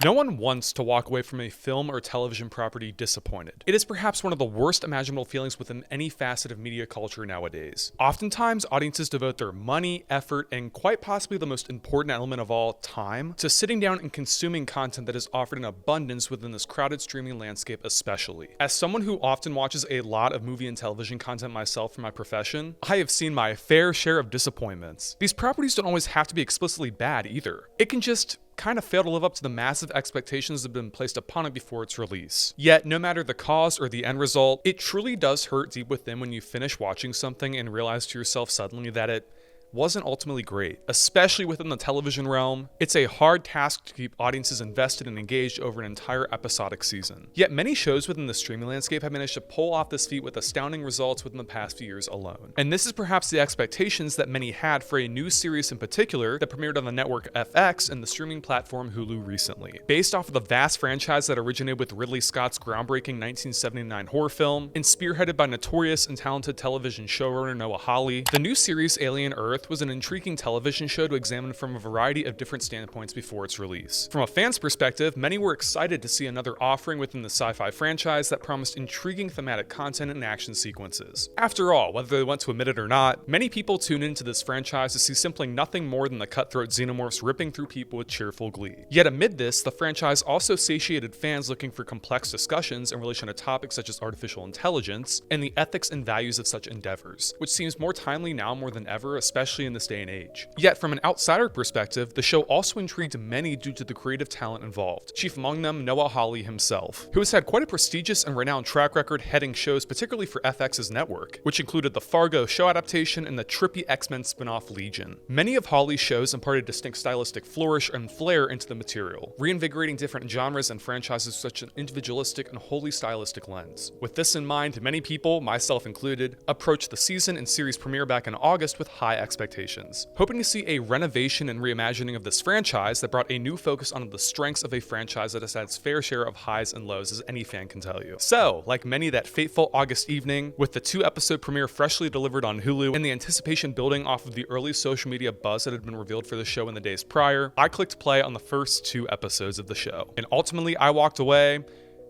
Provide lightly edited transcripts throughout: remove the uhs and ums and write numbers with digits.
No one wants to walk away from a film or television property disappointed. It is perhaps one of the worst imaginable feelings within any facet of media culture nowadays. Oftentimes, audiences devote their money, effort, and quite possibly the most important element of all, time, to sitting down and consuming content that is offered in abundance within this crowded streaming landscape especially. As someone who often watches a lot of movie and television content myself for my profession, I have seen my fair share of disappointments. These properties don't always have to be explicitly bad either. It can just kind of fail to live up to the massive expectations that have been placed upon it before its release. Yet, no matter the cause or the end result, it truly does hurt deep within when you finish watching something and realize to yourself suddenly that it wasn't ultimately great. Especially within the television realm, it's a hard task to keep audiences invested and engaged over an entire episodic season. Yet many shows within the streaming landscape have managed to pull off this feat with astounding results within the past few years alone. And this is perhaps the expectations that many had for a new series in particular that premiered on the network FX and the streaming platform Hulu recently. Based off of the vast franchise that originated with Ridley Scott's groundbreaking 1979 horror film, and spearheaded by notorious and talented television showrunner Noah Hawley, the new series Alien Earth was an intriguing television show to examine from a variety of different standpoints before its release. From a fan's perspective, many were excited to see another offering within the sci-fi franchise that promised intriguing thematic content and action sequences. After all, whether they want to admit it or not, many people tune into this franchise to see simply nothing more than the cutthroat xenomorphs ripping through people with cheerful glee. Yet amid this, the franchise also satiated fans looking for complex discussions in relation to topics such as artificial intelligence and the ethics and values of such endeavors, which seems more timely now more than ever, especially in this day and age. Yet from an outsider perspective, the show also intrigued many due to the creative talent involved, chief among them Noah Hawley himself, who has had quite a prestigious and renowned track record heading shows particularly for FX's network, which included the Fargo show adaptation and the trippy X-Men spin-off Legion. Many of Hawley's shows imparted distinct stylistic flourish and flair into the material, reinvigorating different genres and franchises with such an individualistic and wholly stylistic lens. With this in mind, many people, myself included, approached the season and series premiere back in August with high expectations, hoping to see a renovation and reimagining of this franchise that brought a new focus on the strengths of a franchise that has had its fair share of highs and lows, as any fan can tell you. So, like many that fateful August evening, with the 2-episode premiere freshly delivered on Hulu and the anticipation building off of the early social media buzz that had been revealed for the show in the days prior, I clicked play on the first 2 episodes of the show. And ultimately, I walked away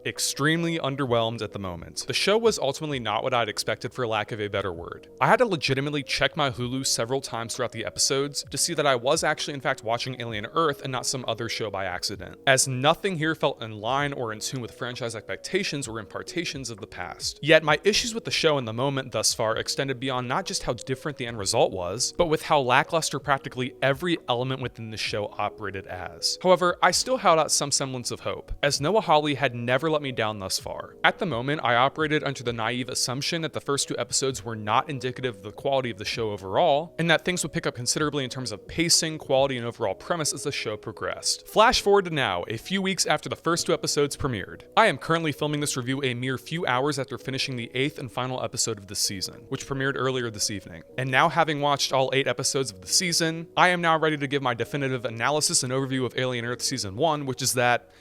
extremely underwhelmed at the moment. The show was ultimately not what I'd expected, for lack of a better word. I had to legitimately check my Hulu several times throughout the episodes to see that I was actually in fact watching Alien Earth and not some other show by accident, as nothing here felt in line or in tune with franchise expectations or impartations of the past. Yet my issues with the show in the moment thus far extended beyond not just how different the end result was, but with how lackluster practically every element within the show operated as. However, I still held out some semblance of hope, as Noah Hawley had never let me down thus far. At the moment, I operated under the naive assumption that the first 2 episodes were not indicative of the quality of the show overall, and that things would pick up considerably in terms of pacing, quality, and overall premise as the show progressed. Flash forward to now, a few weeks after the first 2 episodes premiered. I am currently filming this review a mere few hours after finishing the 8th and final episode of this season, which premiered earlier this evening. And now, having watched all 8 episodes of the season, I am now ready to give my definitive analysis and overview of Alien Earth Season 1, which is that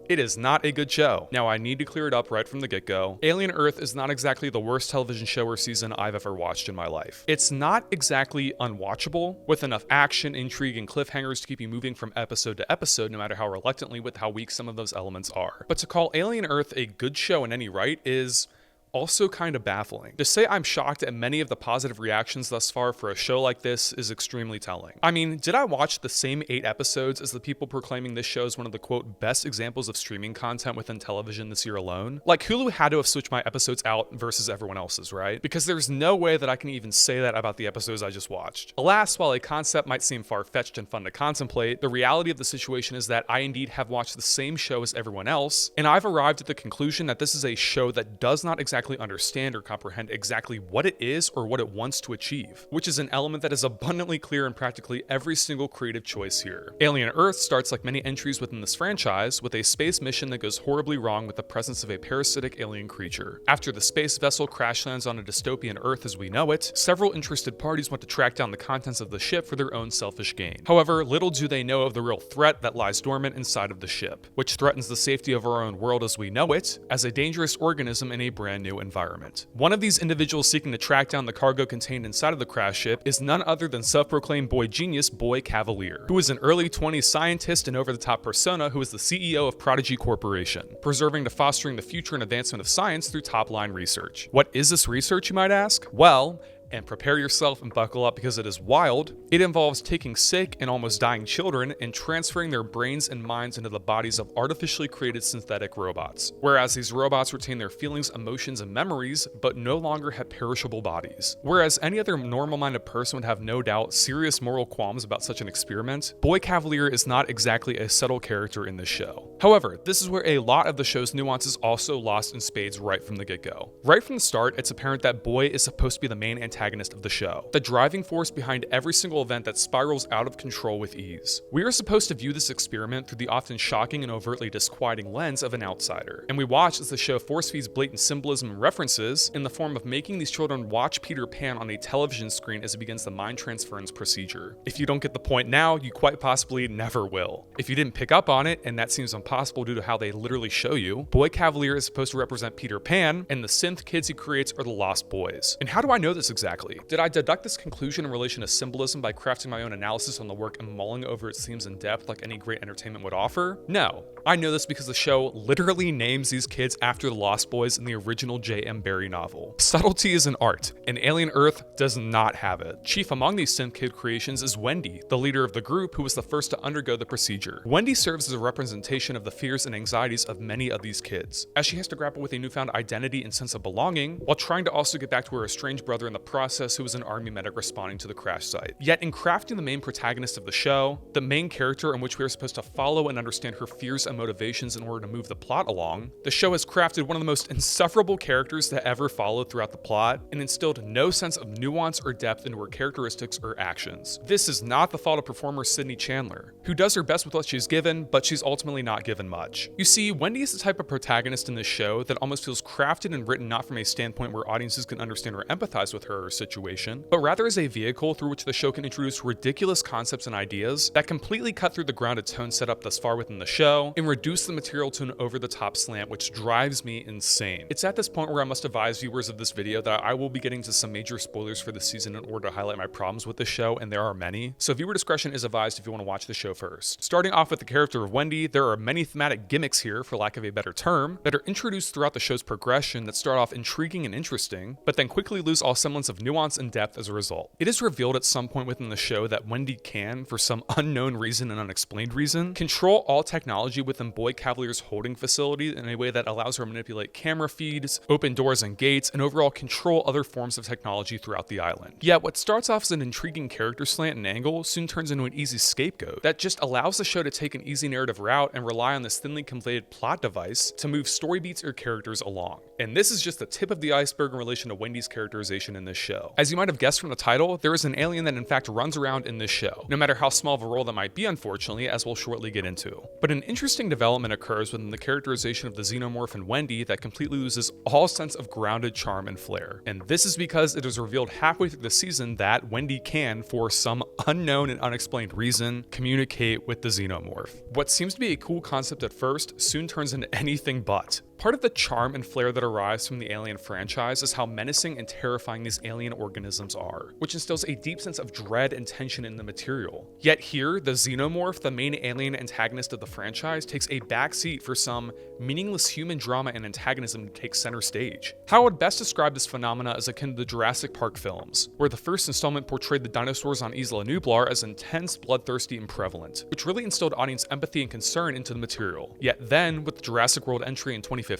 it is not a good show. Now, I need to clear it up right from the get-go. Alien Earth is not exactly the worst television show or season I've ever watched in my life. It's not exactly unwatchable, with enough action, intrigue, and cliffhangers to keep you moving from episode to episode, no matter how reluctantly with how weak some of those elements are. But to call Alien Earth a good show in any right is also kind of baffling. To say I'm shocked at many of the positive reactions thus far for a show like this is extremely telling. I mean, did I watch the same 8 episodes as the people proclaiming this show is one of the quote best examples of streaming content within television this year alone? Like, Hulu had to have switched my episodes out versus everyone else's, right? Because there's no way that I can even say that about the episodes I just watched. Alas, while a concept might seem far-fetched and fun to contemplate, the reality of the situation is that I indeed have watched the same show as everyone else, and I've arrived at the conclusion that this is a show that does not exactly understand or comprehend exactly what it is or what it wants to achieve, which is an element that is abundantly clear in practically every single creative choice here. Alien Earth starts like many entries within this franchise with a space mission that goes horribly wrong with the presence of a parasitic alien creature. After the space vessel crash lands on a dystopian Earth as we know it, several interested parties want to track down the contents of the ship for their own selfish gain. However, little do they know of the real threat that lies dormant inside of the ship, which threatens the safety of our own world as we know it, as a dangerous organism in a brand new new environment. One of these individuals seeking to track down the cargo contained inside of the crash ship is none other than self-proclaimed boy genius Boy Cavalier, who is an early 20s scientist and over-the-top persona who is the CEO of Prodigy Corporation, preserving to fostering the future and advancement of science through top-line research. What is this research, you might ask? Well, and prepare yourself and buckle up because it is wild, it involves taking sick and almost dying children and transferring their brains and minds into the bodies of artificially created synthetic robots. Whereas these robots retain their feelings, emotions, and memories, but no longer have perishable bodies. Whereas any other normal-minded person would have no doubt serious moral qualms about such an experiment, Boy Cavalier is not exactly a subtle character in this show. However, this is where a lot of the show's nuances also lost in spades right from the get-go. Right from the start, it's apparent that Boy is supposed to be the main antagonist of the show, the driving force behind every single event that spirals out of control with ease. We are supposed to view this experiment through the often shocking and overtly disquieting lens of an outsider, and we watch as the show force feeds blatant symbolism and references in the form of making these children watch Peter Pan on a television screen as it begins the mind transference procedure. If you don't get the point now, you quite possibly never will. If you didn't pick up on it, and that seems impossible due to how they literally show you, Boy Cavalier is supposed to represent Peter Pan, and the synth kids he creates are the Lost Boys. And how do I know this exactly? Did I deduct this conclusion in relation to symbolism by crafting my own analysis on the work and mulling over its themes in depth like any great entertainment would offer? No. I know this because the show literally names these kids after the Lost Boys in the original J.M. Barrie novel. Subtlety is an art, and Alien Earth does not have it. Chief among these synth kid creations is Wendy, the leader of the group who was the first to undergo the procedure. Wendy serves as a representation of the fears and anxieties of many of these kids, as she has to grapple with a newfound identity and sense of belonging, while trying to also get back to her estranged brother in the process who was an army medic responding to the crash site. Yet in crafting the main protagonist of the show, the main character in which we are supposed to follow and understand her fears and motivations in order to move the plot along, the show has crafted one of the most insufferable characters to ever follow throughout the plot and instilled no sense of nuance or depth into her characteristics or actions. This is not the fault of performer Sydney Chandler, who does her best with what she's given, but she's ultimately not given much. You see, Wendy is the type of protagonist in this show that almost feels crafted and written not from a standpoint where audiences can understand or empathize with her situation, but rather as a vehicle through which the show can introduce ridiculous concepts and ideas that completely cut through the grounded tone set up thus far within the show and reduce the material to an over-the-top slant, which drives me insane. It's at this point where I must advise viewers of this video that I will be getting to some major spoilers for the season in order to highlight my problems with the show, and there are many, so viewer discretion is advised if you want to watch the show first. Starting off with the character of Wendy, there are many thematic gimmicks here, for lack of a better term, that are introduced throughout the show's progression that start off intriguing and interesting, but then quickly lose all semblance of nuance and depth as a result. It is revealed at some point within the show that Wendy can, for some unknown reason and unexplained reason, control all technology within Boy Cavalier's holding facility in a way that allows her to manipulate camera feeds, open doors and gates, and overall control other forms of technology throughout the island. Yet what starts off as an intriguing character slant and angle soon turns into an easy scapegoat that just allows the show to take an easy narrative route and rely on this thinly conflated plot device to move story beats or characters along. And this is just the tip of the iceberg in relation to Wendy's characterization in this show. As you might have guessed from the title, there is an alien that in fact runs around in this show, no matter how small of a role that might be, unfortunately, as we'll shortly get into. But an interesting development occurs within the characterization of the xenomorph in Wendy that completely loses all sense of grounded charm and flair. And this is because it is revealed halfway through the season that Wendy can, for some unknown and unexplained reason, communicate with the xenomorph. What seems to be a cool concept at first soon turns into anything but. Part of the charm and flair that arrives from the Alien franchise is how menacing and terrifying these alien organisms are, which instills a deep sense of dread and tension in the material. Yet here, the xenomorph, the main alien antagonist of the franchise, takes a backseat for some meaningless human drama and antagonism to take center stage. How I would best describe this phenomena is akin to the Jurassic Park films, where the first installment portrayed the dinosaurs on Isla Nublar as intense, bloodthirsty, and prevalent, which really instilled audience empathy and concern into the material. Yet then, with the Jurassic World entry in 2015,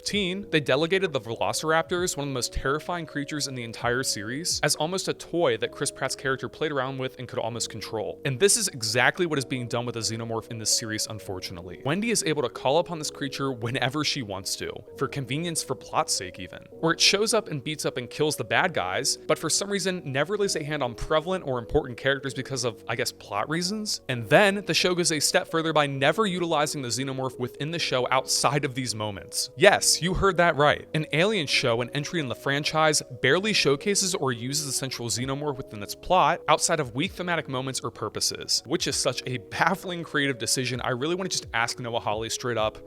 they delegated the Velociraptors, one of the most terrifying creatures in the entire series, as almost a toy that Chris Pratt's character played around with and could almost control. And this is exactly what is being done with the xenomorph in this series, unfortunately. Wendy is able to call upon this creature whenever she wants to, for convenience, for plot's sake even, where it shows up and beats up and kills the bad guys, but for some reason never lays a hand on prevalent or important characters because of, I guess, plot reasons. And then the show goes a step further by never utilizing the xenomorph within the show outside of these moments. Yes, you heard that right. An Alien show, an entry in the franchise, barely showcases or uses the central xenomorph within its plot outside of weak thematic moments or purposes, which is such a baffling creative decision. I really want to just ask Noah Hawley straight up,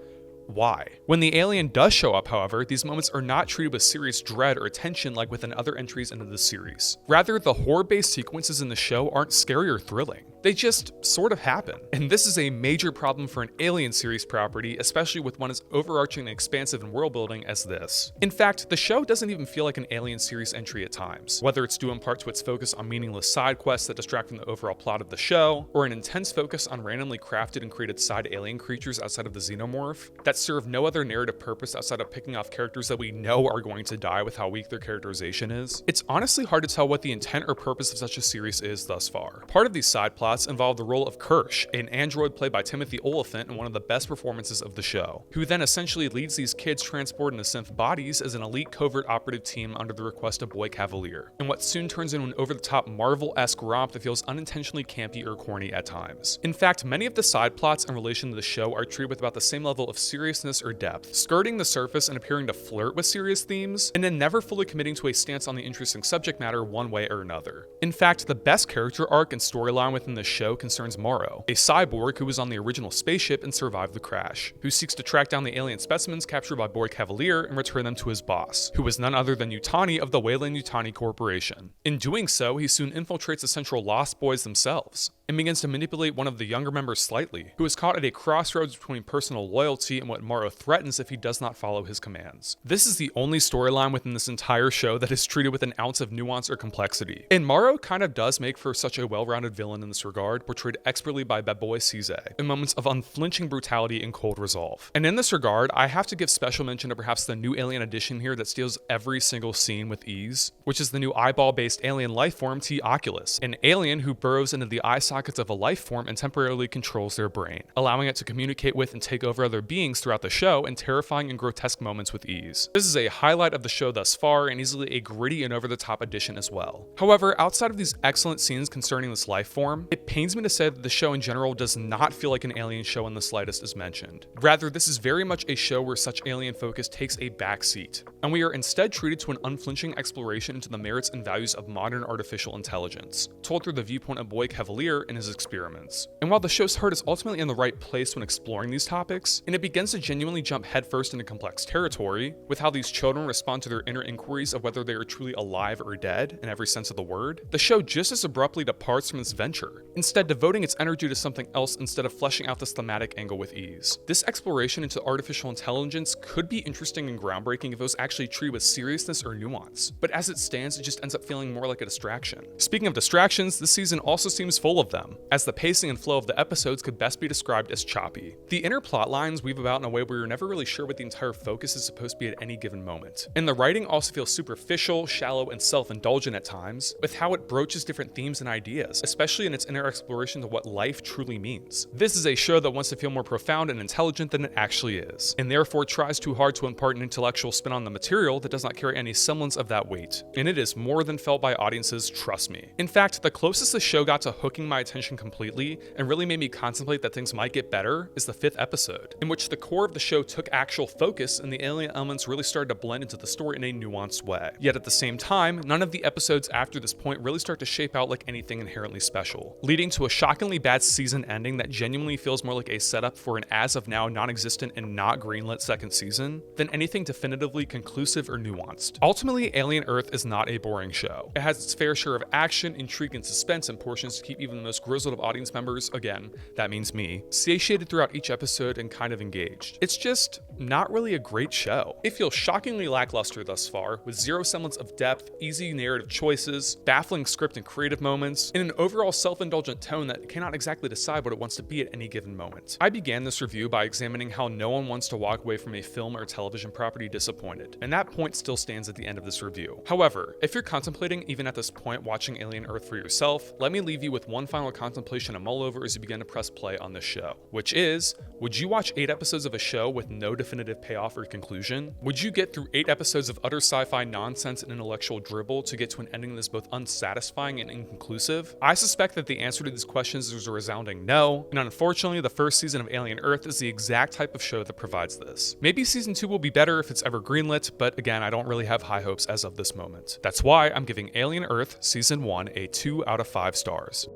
Why? When the alien does show up, however, these moments are not treated with serious dread or attention like within other entries into the series. Rather, the horror-based sequences in the show aren't scary or thrilling. They just sort of happen. And this is a major problem for an Alien series property, especially with one as overarching and expansive in world building as this. In fact, the show doesn't even feel like an Alien series entry at times, whether it's due in part to its focus on meaningless side quests that distract from the overall plot of the show, or an intense focus on randomly crafted and created side alien creatures outside of the xenomorph that serve no other narrative purpose outside of picking off characters that we know are going to die with how weak their characterization is. It's honestly hard to tell what the intent or purpose of such a series is thus far. Part of these side plots involve the role of Kirsch, an android played by Timothy Oliphant in one of the best performances of the show, who then essentially leads these kids transported into synth bodies as an elite covert operative team under the request of Boy Cavalier, in what soon turns into an over-the-top Marvel-esque romp that feels unintentionally campy or corny at times. In fact, many of the side plots in relation to the show are treated with about the same level of seriousness or depth, skirting the surface and appearing to flirt with serious themes, and then never fully committing to a stance on the interesting subject matter one way or another. In fact, the best character arc and storyline within the show concerns Morrow, a cyborg who was on the original spaceship and survived the crash, who seeks to track down the alien specimens captured by Boy Cavalier and return them to his boss, who was none other than Yutani of the Weyland-Yutani Corporation. In doing so, he soon infiltrates the central Lost Boys themselves, and begins to manipulate one of the younger members slightly, who is caught at a crossroads between personal loyalty and what Morrow threatens if he does not follow his commands. This is the only storyline within this entire show that is treated with an ounce of nuance or complexity, and Morrow kind of does make for such a well-rounded villain in this regard, portrayed expertly by Bad Boy Cizé, in moments of unflinching brutality and cold resolve. And in this regard, I have to give special mention to perhaps the new alien addition here that steals every single scene with ease, which is the new eyeball-based alien lifeform T. Oculus, an alien who burrows into the eye sockets of a life form and temporarily controls their brain, allowing it to communicate with and take over other beings throughout the show in terrifying and grotesque moments with ease. This is a highlight of the show thus far, and easily a gritty and over-the-top addition as well. However, outside of these excellent scenes concerning this life form, it pains me to say that the show in general does not feel like an alien show in the slightest as mentioned. Rather, this is very much a show where such alien focus takes a backseat, and we are instead treated to an unflinching exploration into the merits and values of modern artificial intelligence, told through the viewpoint of Boy Cavalier and his experiments. And while the show's heart is ultimately in the right place when exploring these topics, and it begins to genuinely jump headfirst into complex territory, with how these children respond to their inner inquiries of whether they are truly alive or dead in every sense of the word, the show just as abruptly departs from its venture, instead devoting its energy to something else instead of fleshing out this thematic angle with ease. This exploration into artificial intelligence could be interesting and groundbreaking if it was actually treated with seriousness or nuance, but as it stands, it just ends up feeling more like a distraction. Speaking of distractions, this season also seems full of them, as the pacing and flow of the episodes could best be described as choppy. The inner plot lines weave about in a way where you're never really sure what the entire focus is supposed to be at any given moment. And the writing also feels superficial, shallow, and self-indulgent at times, with how it broaches different themes and ideas, especially in its inner exploration of what life truly means. This is a show that wants to feel more profound and intelligent than it actually is, and therefore tries too hard to impart an intellectual spin on the material that does not carry any semblance of that weight. And it is more than felt by audiences, trust me. In fact, the closest the show got to hooking my attention completely and really made me contemplate that things might get better is the 5th episode, in which the core of the show took actual focus and the alien elements really started to blend into the story in a nuanced way. Yet at the same time, none of the episodes after this point really start to shape out like anything inherently special, leading to a shockingly bad season ending that genuinely feels more like a setup for an as of now non-existent and not greenlit second season than anything definitively conclusive or nuanced. Ultimately, Alien Earth is not a boring show. It has its fair share of action, intrigue, and suspense and portions to keep even the most grizzled of audience members, again, that means me, satiated throughout each episode and kind of engaged. It's just not really a great show. It feels shockingly lackluster thus far, with zero semblance of depth, easy narrative choices, baffling script and creative moments, and an overall self-indulgent tone that cannot exactly decide what it wants to be at any given moment. I began this review by examining how no one wants to walk away from a film or television property disappointed, and that point still stands at the end of this review. However, if you're contemplating, even at this point, watching Alien Earth for yourself, let me leave you with one final contemplation to mull over as you begin to press play on this show, which is, would you watch 8 episodes of a show with no definitive payoff or conclusion? Would you get through 8 episodes of utter sci-fi nonsense and intellectual dribble to get to an ending that is both unsatisfying and inconclusive? I suspect that the answer to these questions is a resounding no, and unfortunately the first season of Alien Earth is the exact type of show that provides this. Maybe season 2 will be better if it's ever greenlit, but again, I don't really have high hopes as of this moment. That's why I'm giving Alien Earth Season 1 a 2 out of 5 stars.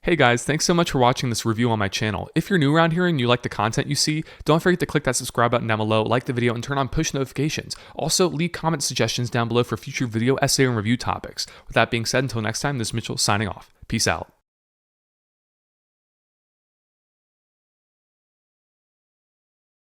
Hey guys, thanks so much for watching this review on my channel. If you're new around here and you like the content you see, don't forget to click that subscribe button down below, like the video, and turn on push notifications. Also, leave comment suggestions down below for future video, essay, and review topics. With that being said, until next time, this is Mitchell signing off. Peace out.